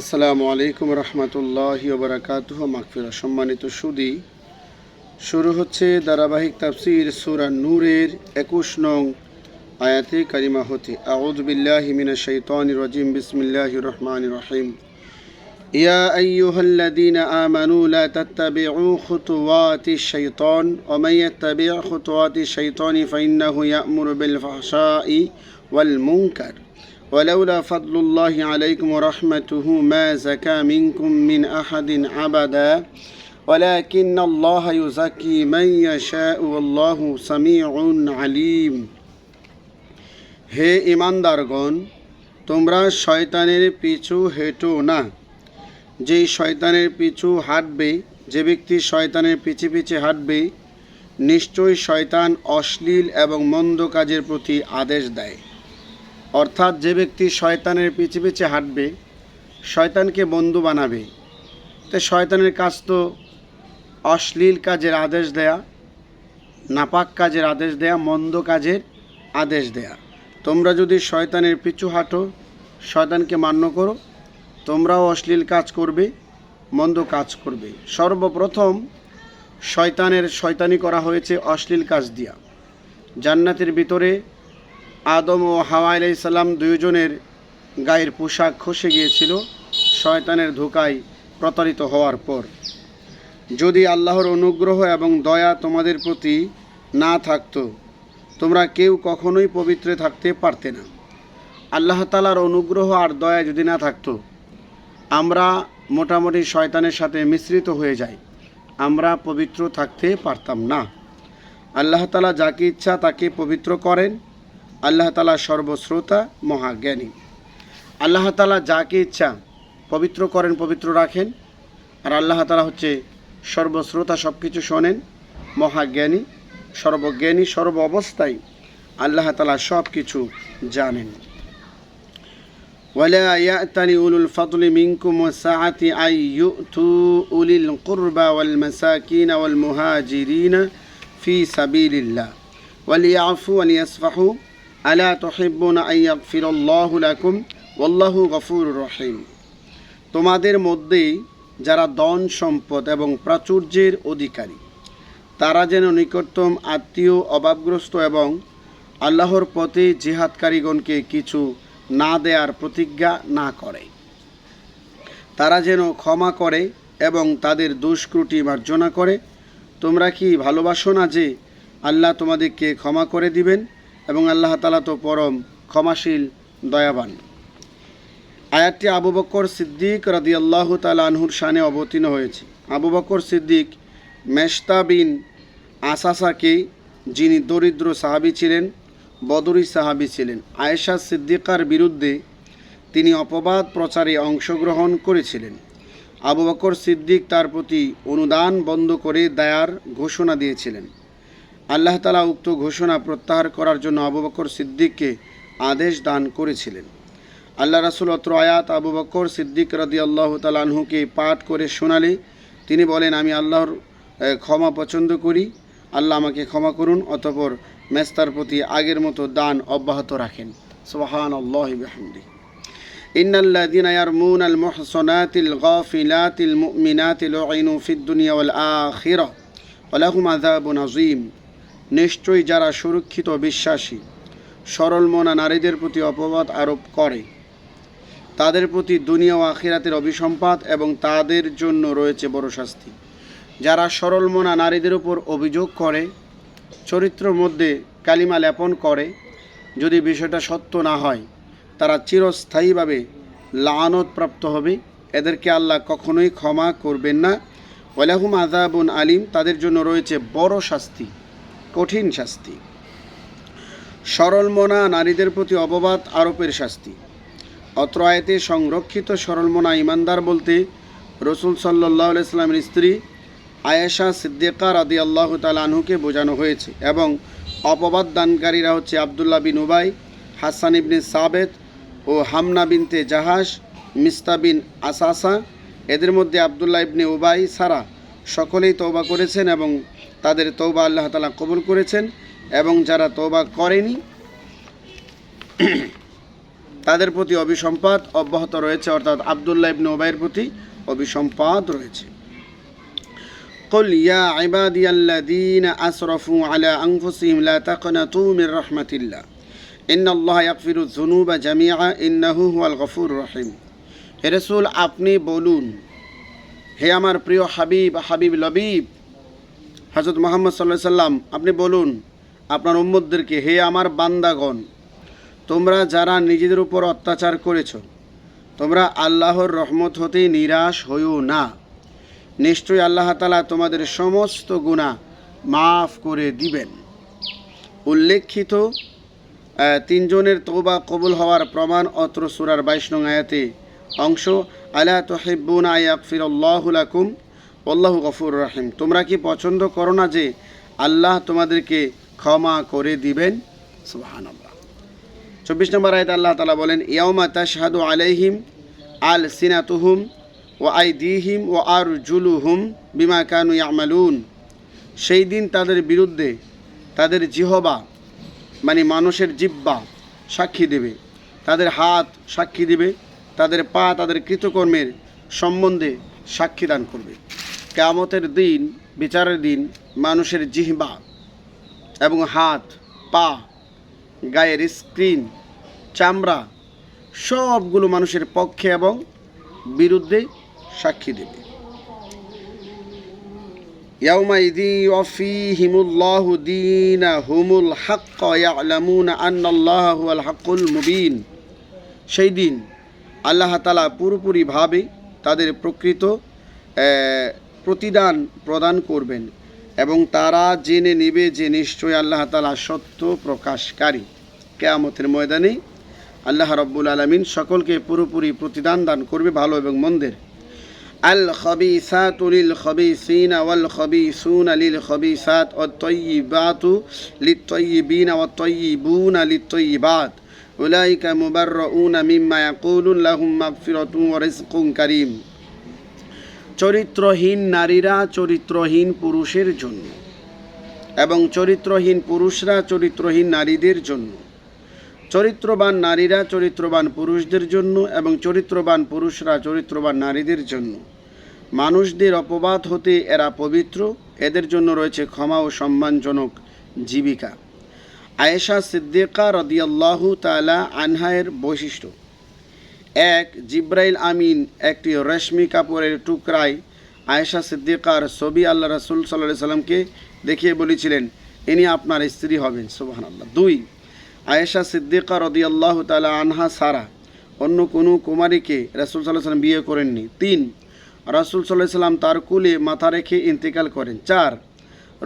আসসালামু আলাইকুম রহমতুল্লাহি ওয়া বারাকাতুহু। মাগফিরাত। সম্মানিত সুদী, শুরু হচ্ছে ধারাবাহিক তাফসীর সূরা নূরের 21 নং আয়াতে কারিমা হতে। আউযু বিল্লাহি মিনাশ শাইতানির রাজিম। বিসমিল্লাহির রহমানির রহিম। ইয়া আইয়ুহাল্লাযীনা আমানু লা তাত্তাবি'উ খুতুওয়াতিশ শাইতান ওয়া মান ইয়াত্তাবি' খুতুওয়াতিশ শাইতানি ফাইন্নাহু ইয়া'মুরু বিল ফাহশাই ওয়াল মুনকার ولولا فضل الله عليكم ورحمته ما زكى منكم من أحد أبدا ولكن الله يزكي من يشاء والله سميع عليم। হে ঈমানদারগণ, তোমরা শয়তানের পিছু হেঁটো না। যেই শয়তানের পিছু হাঁটবে, যে ব্যক্তি শয়তানের পিছে পিছে হাঁটবে, নিশ্চয়ই শয়তান অশ্লীল এবং মন্দ কাজের প্রতি আদেশ দেয়। অর্থাৎ যে ব্যক্তি শয়তানের পিছে পিছে হাঁটবে, শয়তানকে বন্ধু বানাবে, তো শয়তানের কাজ তো অশ্লীল কাজের আদেশ দেয়া, নাপাক কাজের আদেশ দেয়া, মন্দ কাজের আদেশ দেয়া। তোমরা যদি শয়তানের পিছু হাঁটো, শয়তানকে মান্য করো, তোমরাও অশ্লীল কাজ করবে, মন্দ কাজ করবে। সর্বপ্রথম শয়তানি করা হয়েছে অশ্লীল কাজ দিয়া। জান্নাতের ভিতরে আদম ও হাওয়া আলাইহিস সালাম দুইজনের গায়ের পোশাক খসে গিয়েছিল শয়তানের ধোঁকায় প্রতারিত হওয়ার পর। যদি আল্লাহর অনুগ্রহ এবং দয়া তোমাদের প্রতি না থাকতো, তোমরা কেউ কখনোই পবিত্র থাকতে পারতে না। আল্লাহ তাআলার অনুগ্রহ আর দয়া যদি না থাকতো, আমরা মোটামুটি শয়তানের সাথে মিশ্রিত হয়ে যাই, আমরা পবিত্র থাকতে পারতাম না। আল্লাহ তাআলা যাকে ইচ্ছা তাকে পবিত্র করেন। আল্লাহ তাআলা সর্বশ্রোতা, মহাজ্ঞানী। আল্লাহ তাআলা যাকে ইচ্ছা পবিত্র করেন, পবিত্র রাখেন। আর আল্লাহ তাআলা হচ্ছে সর্বশ্রোতা, সব কিছু শোনেন, মহাজ্ঞানী, সর্বজ্ঞানী, সর্ব অবস্থায় আল্লাহ তাআলা সব কিছু জানেন। ওয়ালা ইয়াতালি উলুল ফাদলি মিনকুম ওয়াসআতি আই ইউতু উলিল কুরবা ওয়াল মাসাকিন ওয়াল মুহাজিরিন ফি সাবিলিল্লাহ ওয়ালিয়াফু ওয়ালিয়াসফাহু আলা তুহিব্বুনা আন ইয়াগফিরাল্লাহু লাকুম ওয়াল্লাহু গফুরুর রহিম। তোমাদের মধ্যে যারা ধন সম্পদ এবং প্রাচুর্যের অধিকারী, তারা যেন নিকটতম আত্মীয়, অভাবগ্রস্ত এবং আল্লাহর পথে জিহাদকারীগণকে কিছু না দেয়ার প্রতিজ্ঞা না করে। তারা যেন ক্ষমা করে এবং তাদের দুষ্কৃতি মার্জনা করে। তোমরা কি ভালোবাসো না যে আল্লাহ তোমাদেরকে ক্ষমা করে দিবেন এবং আল্লাহ তাআলা তো পরম ক্ষমাশীল, দয়াবান। আয়াতটি আবু বকর সিদ্দিক রাদিয়াল্লাহু তাআলা আনহুর শানে অবতীর্ণ হয়েছে। আবু বকর সিদ্দিক মেশতা বিন আসাসাকে, যিনি দরিদ্র সাহাবী ছিলেন, বদরি সাহাবী ছিলেন, আয়েশা সিদ্দিকার বিরুদ্ধে তিনি অপবাদ প্রচারে অংশগ্রহণ করেছিলেন। আবু বকর সিদ্দিক তার প্রতি অনুদান বন্ধ করে দেয়ার ঘোষণা দিয়েছিলেন। আল্লাহ তাআলা উক্ত ঘোষণা প্রত্যাহার করার জন্য আবু বকর সিদ্দিককে আদেশ দান করেছিলেন। আল্লাহ রাসূল অত্র আয়াত আবু বকর সিদ্দিক রাদিয়াল্লাহু তাআলা আনহুকে পাঠ করে শোনালে তিনি বলেন, আমি আল্লাহর ক্ষমা পছন্দ করি, আল্লাহ আমাকে ক্ষমা করুন। অতঃপর মেস্তার প্রতি আগের মতো দান অব্যাহত রাখেন। সুবহানাল্লাহি বিহামদিহি। ইন্নাল্লাযীনা ইয়ারমুনাল মুহসানাতিল গাফিলাতিল মুমিনাতি লুইনু ফিদ দুনিয়া ওয়াল আখিরাহ ওয়া লাহুম আযাবুন আযীম। নিশ্চয়ই যারা সুরক্ষিত বিশ্বাসী, সরল মনা নারীদের প্রতি অপবাদ আরোপ করে, তাদের প্রতি দুনিয়া ও আখিরাতের অভিসম্পাত এবং তাদের জন্য রয়েছে বড় শাস্তি। যারা সরল মনা নারীদের উপর অভিযোগ করে, চরিত্রের মধ্যে কালিমা লেপন করে, যদি বিষয়টা সত্য না হয়, তারা চিরস্থায়ীভাবে লানত প্রাপ্ত হবে। এদেরকে আল্লাহ কখনোই ক্ষমা করবেন না। ওয়ালাহুম আযাবুন আলিম, তাদের জন্য রয়েছে বড় শাস্তি, কঠিন শাস্তি। সরলমনা নারীদের প্রতি অপবাদ আরোপের শাস্তি। অত্র আয়াতে সংরক্ষিত সরলমনা ঈমানদার বলতে রাসূল সাল্লাল্লাহু আলাইহি ওয়াসাল্লামের স্ত্রী আয়েশা সিদ্দিকা রাদিয়াল্লাহু তাআলা আনহুকে বোঝানো হয়েছে এবং অপবাদ দানকারীরা হচ্ছে আব্দুল্লাহ বিন উবাই, হাসান ইবনে সাবেত ও হামনা বিনতে জাহাশ, মিস্তা বিন আসাসা। এদের মধ্যে আব্দুল্লাহ ইবনে উবাই ছাড়া সকলেই তওবা করেছেন এবং তাদের তওবা আল্লাহ তাআলা কবুল করেছেন, এবং যারা তওবা করেনি তাদের প্রতি অভিসম্পাত অব্যাহত রয়েছে, অর্থাৎ আব্দুল্লাহ ইবনে উবাইয়ের প্রতি অভিসম্পাত রয়েছে। قل يا عبادي الذين أسرفوا على أنفسهم لا تقنطوا من رحمة الله إن الله يغفر الذنوب جميعا إنه هو الغفور الرحيم। হে রাসূল, আপনি বলুন, হে আমার প্রিয় হাবিব লবিব হযরত মুহাম্মদ সাল্লাল্লাহু আলাইহি সাল্লাম, আপনি বলুন আপনার উম্মতদেরকে, হে আমার বান্দাগণ, তোমরা যারা নিজেদের উপর অত্যাচার করেছ, তোমরা আল্লাহর রহমত হতে নিরাশ হইও না। নিশ্চয়ই আল্লাহ তাআলা তোমাদের সমস্ত গুনাহ মাফ করে দিবেন। উল্লেখিত তিনজনের তওবা কবুল হওয়ার প্রমাণ অত্র সূরার 22 নং আয়াতে অংশ, আলা তুহিব্বুনা ইয়াগফিরাল্লাহু লাকুম আল্লাহু গফুরুর রহিম। তোমরা কি পছন্দ করো না যে আল্লাহ তোমাদেরকে ক্ষমা করে দিবেন? সুবহানাল্লাহ। 24 নম্বর আয়াতে আল্লাহ তাআলা বলেন, ইয়াউমা তাশহাদু আলাইহিম আলসিনাতুহুম ওয়া আইদিহিম ওয়া আরজুলুহুম বিমা কানু ইয়ামালুন। সেই দিন তাদের বিরুদ্ধে তাদের জিহবা মানে মানুষের জিহ্বা সাক্ষী দেবে, তাদের হাত সাক্ষী দেবে, তাদের পা তাদের কৃতকর্মের সম্বন্ধে সাক্ষী দান করবে। কিয়ামতের দিন, বিচারের দিন, মানুষের জিহ্বা এবং হাত, পা, গায়ের স্কিন, চামড়া সবগুলো মানুষের পক্ষে এবং বিরুদ্ধে সাক্ষী দেবে। ইয়াউমাইযি ইউফিহিমুল্লাহু দীনাহুমুল হাক্ক ইয়ালামুনা আন্নাল্লাহা হুয়াল হাক্কুল মুবিন। সেই দিন আল্লাহ তাআলা পুরোপুরিভাবে তাদের প্রকৃত প্রতিদান প্রদান করবেন এবং তারা জেনে নেবে যে নিশ্চয় আল্লাহ তাআলা সত্য প্রকাশকারী। কিয়ামতের ময়দানে আল্লাহ রাব্বুল আলামিন সকলকে পুরোপুরি প্রতিদান দান করবে ভালো এবং মন্দের। আল খাবিসাতু লিল খাবিসিনা ওয়াল খাবিসুনা লিল খাবিসাত ওয়াত তাইয়্যিবাতু লিত তাইয়্যিবিনা ওয়াত তাইয়্যিবুনা লিত তাইয়্যিবাত উলাইকা মুবাররাউনা মিম্মা ইয়াকুলুন লাহুম মাগফিরাতুন ওয়া রিজকুন কারীম। চরিত্রহীন নারীরা চরিত্রহীন পুরুষের জন্য এবং চরিত্রহীন পুরুষরা চরিত্রহীন নারীদের জন্য, চরিত্রবান নারীরা চরিত্রবান পুরুষদের জন্য এবং চরিত্রবান পুরুষরা চরিত্রবান নারীদের জন্য। মানুষদের অপবাদ হতে এরা পবিত্র, এদের জন্য রয়েছে ক্ষমা ও সম্মানজনক জীবিকা। আয়েশা সিদ্দিকা রাদিয়াল্লাহু তাআলা আনহার বৈশিষ্ট্য: 1. জিব্রাইল আমিন একটি রেশমি কাপড়ের টুকরায় আয়েশা সিদ্দিকার ছবি আল্লাহ রাসূল সাল্লাল্লাহু আলাইহি সাল্লামকে দেখিয়ে বলেছিলেন, ইনি আপনার স্ত্রী হবেন। সুবহানাল্লাহ। 2. আয়েশা সিদ্দিকা রাদিয়াল্লাহু তাআলা আনহা সারা অন্য কোনো কুমারীকে রাসূল সাল্লাল্লাহু আলাইহি সাল্লাম বিয়ে করেননি। 3. রাসূল সাল্লাল্লাহু আলাইহি সাল্লাম তার কোলে মাথা রেখে ইন্তেকাল করেন। 4.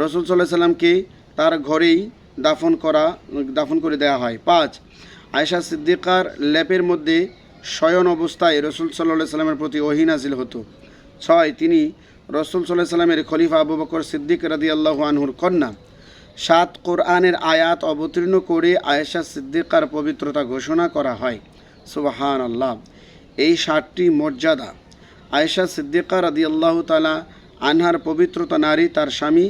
রাসূল সাল্লাল্লাহু আলাইহি সাল্লামকে তার ঘরেই দাফন করে দেওয়া হয়। 5. আয়েশা সিদ্দিকার লেপের মধ্যে শয়ন অবস্থায় রাসূল সাল্লাল্লাহু আলাইহি সাল্লামের প্রতি ওহী নাজিল হতো। 6. তিনি রাসূল সাল্লাল্লাহু আলাইহি সাল্লামের খলিফা আবু বকর সিদ্দিক রাদিয়াল্লাহু আনহুর কন্যা। 7. কোরআনের আয়াত অবতীর্ণ করে আয়েশা সিদ্দিকার পবিত্রতা ঘোষণা করা হয়। সুবহানাল্লাহ। এই 7টি মর্যাদা আয়েশা সিদ্দিকা রাদিয়াল্লাহু তাআলা আনহার পবিত্রতা নারী, তার স্বামী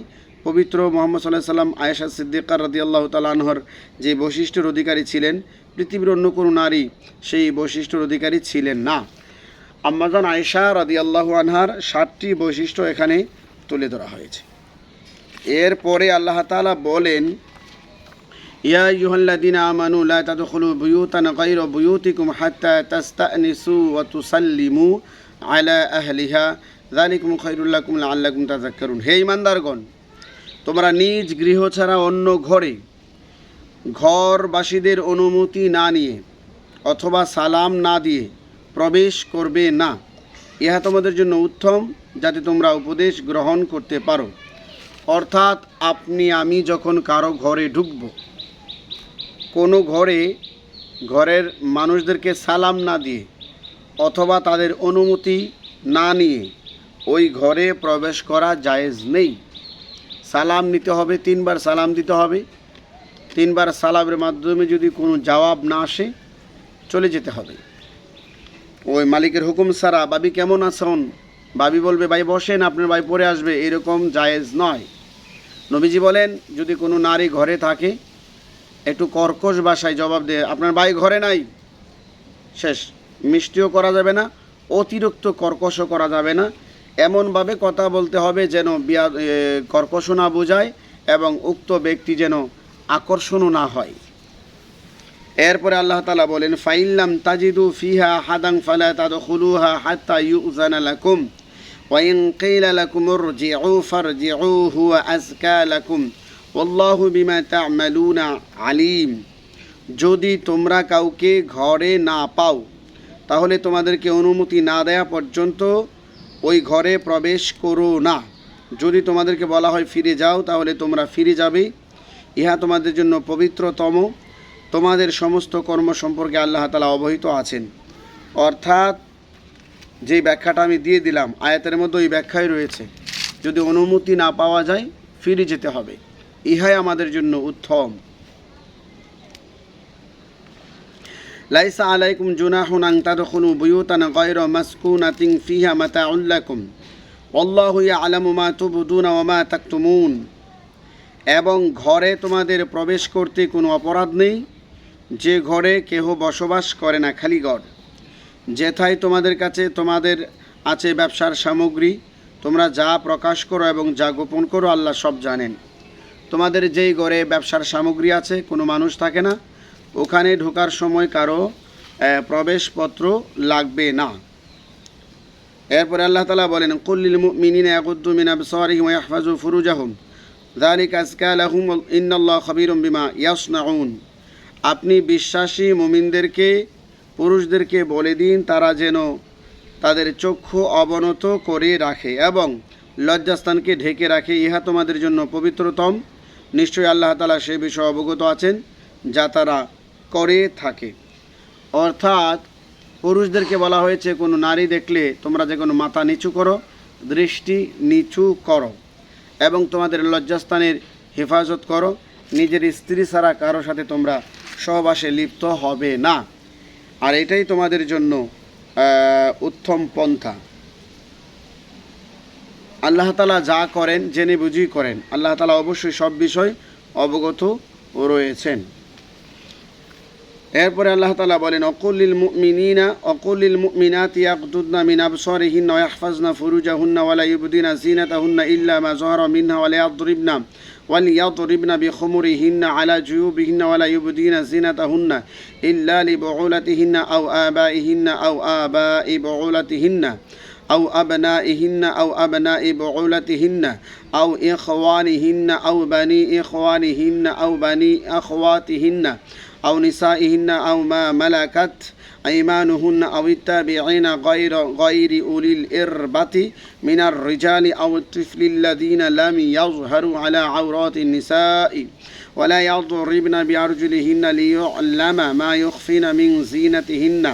পবিত্র মুহাম্মদ সাল্লাল্লাহু আলাইহি সাল্লাম আয়েশা সিদ্দিকা রাদিয়াল্লাহু তাআলা আনহার যে বৈশিষ্ট্যের অধিকারী ছিলেন, পৃথিবীর অন্য কোনো নারী সেই বৈশিষ্ট্যের অধিকারী ছিলেন না। আম্মাজান আয়েশা রাদিয়াল্লাহু আনহার 7টি বৈশিষ্ট্য এখানে তুলে ধরা হয়েছে। এরপরে আল্লাহ তাআলা বলেন, ইয়া আইয়ুহাল্লাযীনা আমানু লা তাদখুলু বুয়ুতান গায়রা বুয়ুতিকুম হাত্তা তাস্তানিসু ওয়া তুসাল্লিমু আলা আহলিহা যালিকুম খায়রুল লাকুম লাআল্লাকুম তাযাক্কারুন। হে ঈমানদারগণ, তোমরা নিজ গৃহ ছাড়া অন্য ঘরবাসীদের অনুমতি না নিয়ে অথবা সালাম না দিয়ে প্রবেশ করবে না। ইহা তোমাদের জন্য উত্তম, যাতে তোমরা উপদেশ গ্রহণ করতে পারো। অর্থাৎ আমি যখন কারো ঘরে ঢুকব, কোনো ঘরের মানুষদেরকে সালাম না দিয়ে অথবা তাদের অনুমতি না নিয়ে ওই ঘরে প্রবেশ করা জায়েজ নেই। সালাম নিতে হবে, 3 বার সালাম দিতে হবে। 3 বার সালামের মাধ্যমে যদি কোনো জবাব না আসে চলে যেতে হবে। ওই মালিকের হুকুম ছাড়া ভাবি কেমন আছেন, ভাবি বলবে ভাই বসেন, আপনার ভাই পরে আসবে, এরকম জায়েজ নয়। নবীজি বলেন, যদি কোনো নারী ঘরে থাকে একটু কর্কশ ভাষায় জবাব দেয়, আপনার ভাই ঘরে নাই, শেষ। মিষ্টিও করা যাবে না, অতিরিক্ত কর্কশও করা যাবে না। এমনভাবে কথা বলতে হবে যেন কর্কশ না বোঝায় এবং উক্ত ব্যক্তি যেন আকর্ষণও না হয়। এরপরে আল্লাহ তাআলা বলেন, ফাইল্লাম তাজিদু ফিহা হাদান ফালা তাদখুলুহা হাত্তা ইউযানা লাকুম ওয়া ইন কিলা লাকুম ইরজিউ ফারজিউ হুয়া আযকা লাকুম ওয়াল্লাহু বিমা তা'মালুনা আলিম। যদি তোমরা কাউকে ঘরে না পাও তাহলে তোমাদেরকে অনুমতি না দেয়া পর্যন্ত ওই ঘরে প্রবেশ করো না। যদি তোমাদেরকে বলা হয় ফিরে যাও তাহলে তোমরা ফিরে যাবে, ইহা তোমাদের জন্য পবিত্রতম। তোমাদের সমস্ত কর্ম সম্পর্কে আল্লাহ তাআলা অবহিত আছেন। অর্থাৎ যে ব্যাখ্যাটা আমি দিয়ে দিলাম আয়াতের মধ্যে ওই ব্যাখ্যাই রয়েছে, যদি অনুমতি না পাওয়া যায় ফিরে যেতে হবে, ইহাই আমাদের জন্য উত্তম। লাইসা আলাইকুম জুনাহুন আন তাদখুলু বুয়ুতান গায়রা মাসকুনাতিন ফিহা মাতাউন লাকুম আল্লাহু ইয়ালামু মা তুবদুনা ওয়া মা তাকতুমুন। এবং ঘরে তোমাদের প্রবেশ করতে কোনো অপরাধ নেই, যে ঘরে কেহ বসবাস করে না, খালি ঘর, যেথায় তোমাদের কাছে তোমাদের আছে ব্যবসার সামগ্রী, তোমরা যা প্রকাশ করো এবং যা গোপন করো আল্লাহ সব জানেন। তোমাদের যেই ঘরে ব্যবসার সামগ্রী আছে, কোনো মানুষ থাকে না, ওখানে ঢোকার সময় কারো প্রবেশপত্র লাগবে না। এরপরে আল্লাহ তাআলা বলেন, কুল্লিল মুমিনিনা ইয়াগুদ্দু মিন আবসারিহিম ওয়া ইয়াহফাযু ফুরুজাহুম যালিকা আযকা লাহুম ইন্নাল্লাহা খাবীরুম বিমা ইয়াসনাউন। আপনি বিশ্বাসী মুমিনদেরকে, পুরুষদেরকে বলে দিন তারা যেন তাদের চক্ষু অবনত করে রাখে এবং লজ্জাস্থানকে ঢেকে রাখে, ইহা তোমাদের জন্য পবিত্রতম। নিশ্চয়ই আল্লাহ তাআলা সে বিষয়ে অবগত আছেন যা তারা করে থাকে। অর্থাৎ পুরুষদেরকে বলা হয়েছে কোনো নারী দেখলে তোমরা যে কোনো মাথা নিচু করো, দৃষ্টি নিচু করো এবং তোমাদের লজ্জাস্থানের হেফাজত করো। নিজের স্ত্রী ছাড়া কারো সাথে তোমরা সহবাসে লিপ্ত হবে না, আর এটাই তোমাদের জন্য উত্তম পন্থা। আল্লাহ তাআলা যা করেন জেনে বুঝি করেন, আল্লাহ তাআলা অবশ্যই সব বিষয় অবগত রয়েছেন। এরপরে আল্লাহ তাআলা বলেন, অকুলিল মুমিনাতি ইয়াগদুদনা মিন আবসারিহিন্না ওয়া ইয়াহফাজনা ফুরুজাহুন্না ওয়া লা ইউবদিনা যিনাতাহুন্না ইল্লা মা যাহারা মিনহা ওয়া লিয়াদরিবনা বিখুমুরিহিন্না আলা জুয়ুবিহিন্না ওয়া লা ইউবদিনা যিনাতাহুন্না ইল্লা লিবুউলাতিহিন্না আও আবাইহিন্না আও আবাই বুউলাতিহিন্না أو أبنائهن أو أبناء بعولتهن أو إخوانهن أو بني إخوانهن أو بني أخواتهن أو نسائهن أو ما ملكت أيمانهن أو التابعين غير أولي الإربة من الرجال أو الطفل الذين لم يظهروا على عورات النساء ولا يضربن بأرجلهن ليعلم ما يخفين من زينتهن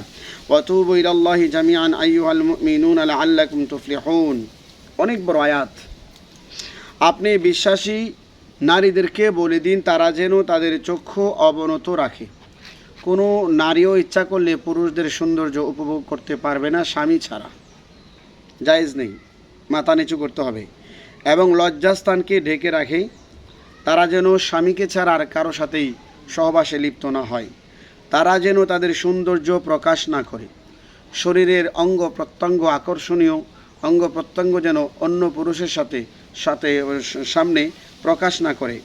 وتوبوا إلى الله جميعا أيها المؤمنون لعلكم تفلحون। অনেক বড় আয়াত। আপনি বিশ্বাসী নারীদেরকে বলে দিন তারা যেন তাদের চক্ষু অবনত রাখে। কোনো নারীও ইচ্ছা করলে পুরুষদের সৌন্দর্য উপভোগ করতে পারবে না স্বামী ছাড়া, জায়েজ নেই, মাথা নিচু করতে হবে। এবং লজ্জাস্থানকে ঢেকে রাখে, তারা যেন স্বামীকে ছাড়া আর কারো সাথেই সহবাসে লিপ্ত না হয়। তারা যেন তাদের সৌন্দর্য প্রকাশ না করে, শরীরের অঙ্গ প্রত্যঙ্গ, আকর্ষণীয় অঙ্গ প্রত্যঙ্গ যেন অন্য পুরুষের সাথে সামনে প্রকাশ না করে।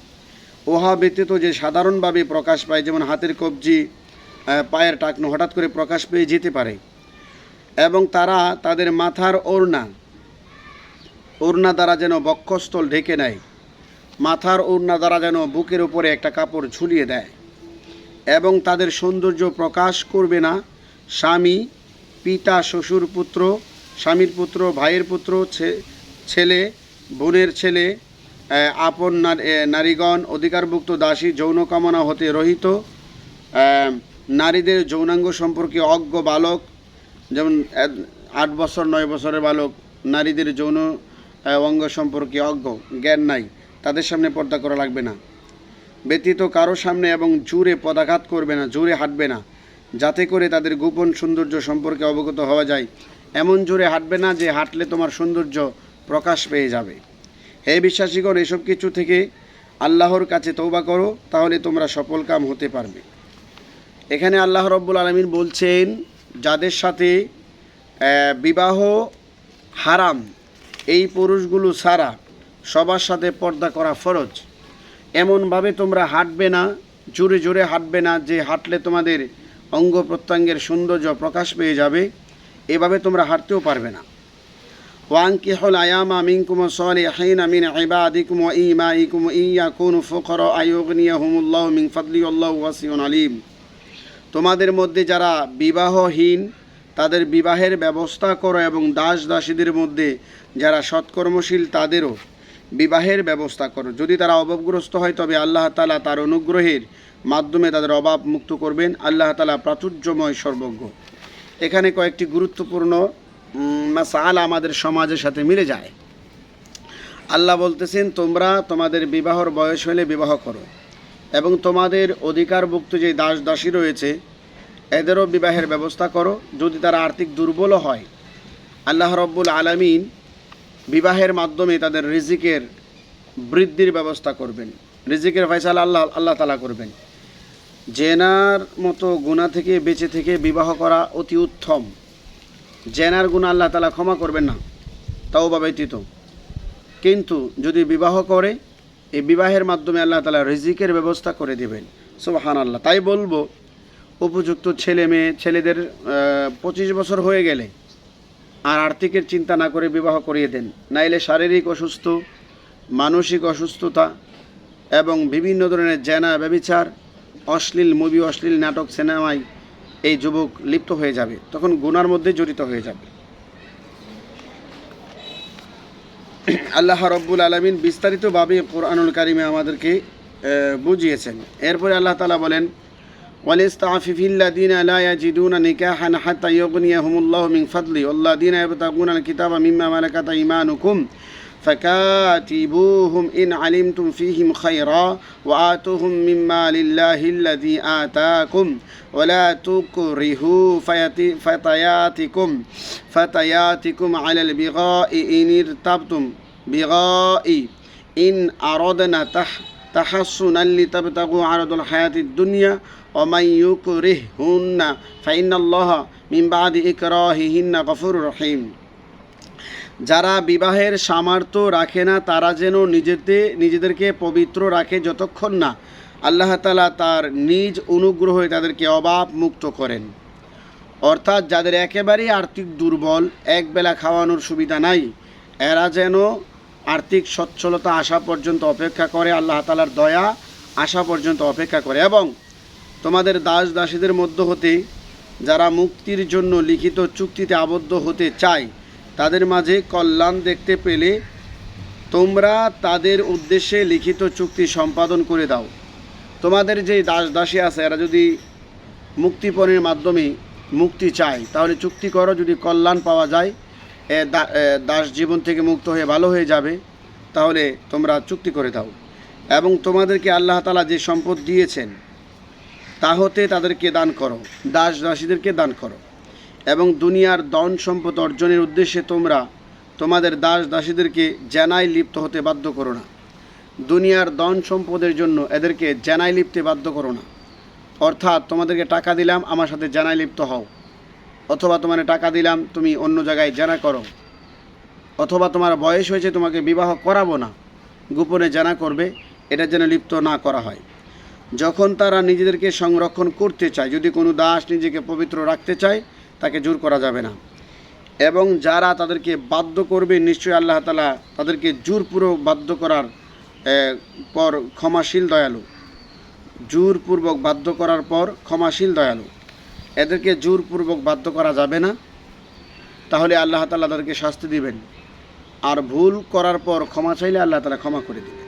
উহা ব্যতীত যে সাধারণভাবে প্রকাশ পায়, যেমন হাতের কবজি, পায়ের টাকনো হঠাৎ করে প্রকাশ পেয়ে যেতে পারে। এবং তারা তাদের মাথার ওড়না দ্বারা যেন বক্ষস্থল ঢেকে নেয়, মাথার ওড়না দ্বারা যেন বুকের উপরে একটা কাপড় ঝুলিয়ে দেয়। এবং তাদের সৌন্দর্য প্রকাশ করবে না স্বামী, পিতা, শ্বশুর, পুত্র, স্বামীর পুত্র, ভাইয়ের পুত্র, ছেলে, বোনের ছেলে, আপন নারীগণ, অধিকারভুক্ত দাসী, যৌন কামনা হতে রহিত, নারীদের যৌনাঙ্গ সম্পর্কে অজ্ঞ বালক, যেমন 8 বছর 9 বছরের বালক, নারীদের যৌন অঙ্গ সম্পর্কে অজ্ঞ, জ্ঞান নাই, তাদের সামনে পর্দা করা লাগবে না। ব্যতীত কারো সামনে এবং জোরে পদাঘাত করবে না, জোরে হাঁটবে না, যাতে করে তাদের গোপন সৌন্দর্য সম্পর্কে অবগত হওয়া যায়। এমন জোরে হাঁটবে না যে হাঁটলে তোমার সৌন্দর্য প্রকাশ পেয়ে যাবে। হে বিশ্বাসীগণ, এসব কিছু থেকে আল্লাহর কাছে তওবা করো, তাহলে তোমরা সফলকাম হতে পারবে। এখানে আল্লাহ রাব্বুল আলামিন বলছেন যাদের সাথে বিবাহ হারাম, এই পুরুষগুলো ছাড়া সবার সাথে পর্দা করা ফরজ। এমনভাবে তোমরা হাঁটবে না, জোরে জোরে হাঁটবে না যে হাঁটলে তোমাদের অঙ্গ প্রত্যঙ্গের সৌন্দর্য প্রকাশ পেয়ে যাবে, এভাবে তোমরা হাঁটতেও পারবে না। ওয়ানকিহুল আয়ামা মিনকুম সালিহিনা মিন ইবাদিকুম ওয়া ইমাইকুম ইয়াকুনু ফুকারা আয়ুগনিয়াহুমুল্লাহু মিন ফাদলি আল্লাহু ওয়াসিউন আলিম। তোমাদের মধ্যে যারা বিবাহহীন তাদের বিবাহের ব্যবস্থা করো, এবং দাস দাসীদের মধ্যে যারা সৎকর্মশীল তাদেরও বিবাহের ব্যবস্থা করো। যদি তারা অভাবগ্রস্ত হয় তবে আল্লাহ তাআলা তার অনুগ্রহের মাধ্যমে তাদের অভাব মুক্ত করবেন। আল্লাহ তাআলা প্রাচুর্যময় সর্বজ্ঞ। এখানে কয়েকটি গুরুত্বপূর্ণ মাসআলা আমাদের সমাজের সাথে মিলে যায়। আল্লাহ বলতেছেন, তোমরা তোমাদের বিবাহর বয়স হলে বিবাহ করো, এবং তোমাদের অধিকারভুক্ত যে দাস দাসী রয়েছে এদেরও বিবাহের ব্যবস্থা করো যদি তারা আর্থিক দুর্বল হয়। আল্লাহ রব্বুল আলামিন বিবাহের মাধ্যমে তাদের রিজিকের বৃদ্ধির ব্যবস্থা করবেন, রিজিকের ফয়সালা আল্লাহ তাআলা করবেন। জেনার মতো গুনাহ থেকে বেঁচে থেকে বিবাহ করা অতি উত্তম। জেনার গুনাহ আল্লাহ তাআলা ক্ষমা করবেন না, তাওবা ব্যতীত। কিন্তু যদি বিবাহ করে, এই বিবাহের মাধ্যমে আল্লাহ তাআলা রিজিকের ব্যবস্থা করে দেবেন। সুবহানাল্লাহ। তাই বলবো, উপযুক্ত ছেলে মেয়ে ছেলেদের 25 বছর হয়ে গেলে আর আর্থিকের চিন্তা না করে বিবাহ করিয়ে দেন, নাইলে শারীরিক অসুস্থ, মানসিক অসুস্থতা এবং বিভিন্ন ধরনের জেনা, ব্যভিচার, অশ্লীল মুভি, অশ্লীল নাটক, সিনেমায় এই যুবক লিপ্ত হয়ে যাবে, তখন গুনার মধ্যে জড়িত হয়ে যাবে। আল্লাহ রব্বুল আলামিন বিস্তারিতভাবে কোরআনুল কারিমে আমাদেরকে বুঝিয়েছেন। এরপরে আল্লাহ তাআলা বলেন, ওয়ালিস্তাফিফিল্লাযীনা লা ইয়াজিদুনা নিকাহান হাত্তা ইউগনিয়াহুমুল্লাহু মিন ফাদলি ওয়াল্লাযীনা ইয়াবতাগুনাল কিতাবা মিম্মা মালাকাত আইমানুকুম ফাকাতিবুহুম ইন আলিমতুম ফীহিম খায়রা ওয়া আতুহুম মিম্মা লিল্লাহিল্লাযী আতাকুম ওয়া লা তুকরিহু ফাতায়াতিকুম আলাল বিগাই ইন ইরতাবতুম বিগাই ইন আরাদনা তাহাসসুনান লিতাবতাগু আরাদাল হায়াতিদ দুনিয়া ওয়া মান ইউকরিহুন্না ফাইন্নাল্লাহা মিন বাদি ইকরাহিহিন্না গফুরুর রহিম। যারা বিবাহের সামর্থ্য রাখে না তারা যেন নিজেদেরকে পবিত্র রাখে যতক্ষণ না আল্লাহ তাআলা তার নিজ অনুগ্রহে তাদেরকে অভাব মুক্ত করেন। অর্থাৎ যাদের একেবারেই আর্থিক দুর্বল, একবেলা খাওয়ানোর সুবিধা নাই, এরা যেন আর্থিক সচ্ছলতা আসা পর্যন্ত অপেক্ষা করে, আল্লাহ তাআলার দয়া আসা পর্যন্ত অপেক্ষা করে। এবং তোমাদের দাস দাসীদের মধ্য হতে যারা মুক্তির জন্য লিখিত চুক্তিতে আবদ্ধ হতে চায় তাদের মাঝে কল্যাণ দেখতে পেলে তোমরা তাদের উদ্দেশ্যে লিখিত চুক্তি সম্পাদন করে দাও। তোমাদের যে দাস দাসী আছে এরা যদি মুক্তিপণের মাধ্যমে মুক্তি চায় তাহলে চুক্তি করো, যদি কল্যাণ পাওয়া যায়, দাস জীবন থেকে মুক্ত হয়ে ভালো হয়ে যাবে, তাহলে তোমরা চুক্তি করে দাও। এবং তোমাদেরকে আল্লাহ তাআলা যে সম্পদ দিয়েছেন তা হতে তাদেরকে দান করো, দাস দাসীদেরকে দান করো। এবং দুনিয়ার ধন সম্পদ অর্জনের উদ্দেশ্যে তোমরা তোমাদের দাস দাসীদেরকে জেনায় লিপ্ত হতে বাধ্য করো না। দুনিয়ার ধন সম্পদের জন্য এদেরকে জেনায় লিপ্তে বাধ্য করো না। অর্থাৎ তোমাদেরকে টাকা দিলাম, আমার সাথে জেনায় লিপ্ত হও, অথবা তোমার টাকা দিলাম তুমি অন্য জায়গায় জেনা করো, অথবা তোমার বয়স হয়েছে তোমাকে বিবাহ করাবো না, গোপনে জেনা করবে, এটা যেন লিপ্ত না করা হয়। যখন তারা নিজেদেরকে সংরক্ষণ করতে চায়, যদি কোনো দাস নিজেকে পবিত্র রাখতে চায় তাকে জোর করা যাবে না। এবং যারা তাদেরকে বাধ্য করবে নিশ্চয়ই আল্লাহ তাআলা তাদেরকে জোরপূর্বক বাধ্য করার পর ক্ষমাশীল দয়ালু। জোরপূর্বক বাধ্য করার পর ক্ষমাশীল দয়ালু। এদেরকে জোরপূর্বক বাধ্য করা যাবে না, তাহলে আল্লাহ তাআলা তাদেরকে শাস্তি দিবেন। আর ভুল করার পর ক্ষমা চাইলে আল্লাহ তাআলা ক্ষমা করে দিবেন।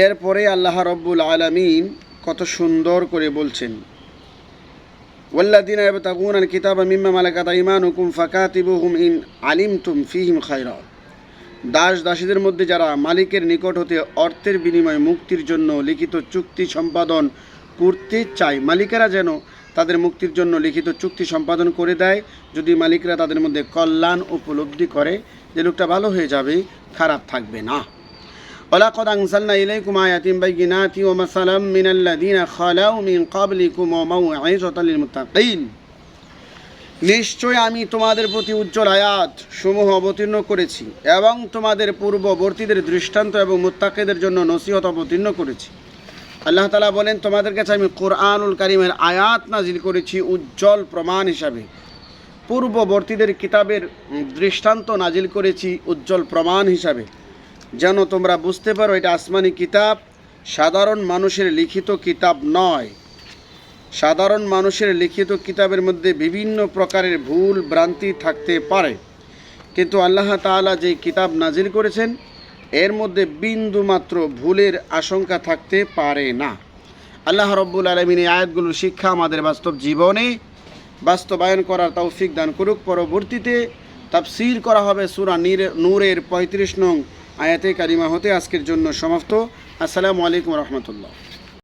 এরপরে আল্লাহ রব্বুল আলামিন কত সুন্দর করে বলছেন, ওয়াল্লাযীনা ইয়াবতাগুনাল কিতাবা মিম্মা মালাকাত আইমানুকুম ফাকাতিবুহুম ইন আলিমতুম ফীহিম খায়রা। দাস দাসীদের মধ্যে যারা মালিকের নিকট হতে অর্থের বিনিময়ে মুক্তির জন্য লিখিত চুক্তি সম্পাদন করতে চায়, মালিকেরা যেন তাদের মুক্তির জন্য লিখিত চুক্তি সম্পাদন করে দেয়, যদি মালিকরা তাদের মধ্যে কল্যাণ উপলব্ধি করে যে লোকটা ভালো হয়ে যাবে, খারাপ থাকবে না। ওয়ালাকাদ আনজালনা ইলাইকুম আয়াতিন বাইয়িনাতিন ওয়া মাসালাম মিনাল্লাযীনা খালাউ মিন ক্বাবলিকুম ওয়া মাউইযাতাল লিল মুত্তাকিন। নিশ্চয় আমি তোমাদের প্রতি উজ্জ্বল আয়াত সমূহ অবতীর্ণ করেছি এবং তোমাদের পূর্ববর্তীদের দৃষ্টান্ত এবং মুত্তাকিদের জন্য নসিহত অবতীর্ণ করেছি। আল্লাহ তাআলা বলেন, তোমাদের কাছে আমি কোরআনুল কারীমের আয়াত নাজিল করেছি উজ্জ্বল প্রমাণ হিসাবে, পূর্ববর্তীদের কিতাবের দৃষ্টান্ত নাজিল করেছি উজ্জ্বল প্রমাণ হিসাবে, যেন তোমরা বুঝতে পারো এটা আসমানি কিতাব, সাধারণ মানুষের লিখিত কিতাব নয়। সাধারণ মানুষের লিখিত কিতাবের মধ্যে বিভিন্ন প্রকারের ভুল ভ্রান্তি থাকতে পারে, কিন্তু আল্লাহ তাআলা যেই কিতাব নাজিল করেছেন এর মধ্যে বিন্দুমাত্র ভুলের আশঙ্কা থাকতে পারে না। আল্লাহ রাব্বুল আলামিন এই আয়াতগুলোর শিক্ষা আমাদের বাস্তব জীবনে বাস্তবায়ন করার তৌফিক দান করুক। পরবর্তীতে তাফসীর করা হবে সূরা নূরের 35 নং আয়াতে কারিমা হতে। আজকের জন্য সমাপ্ত। আসসালামু আলাইকুম ওয়া রাহমাতুল্লাহ।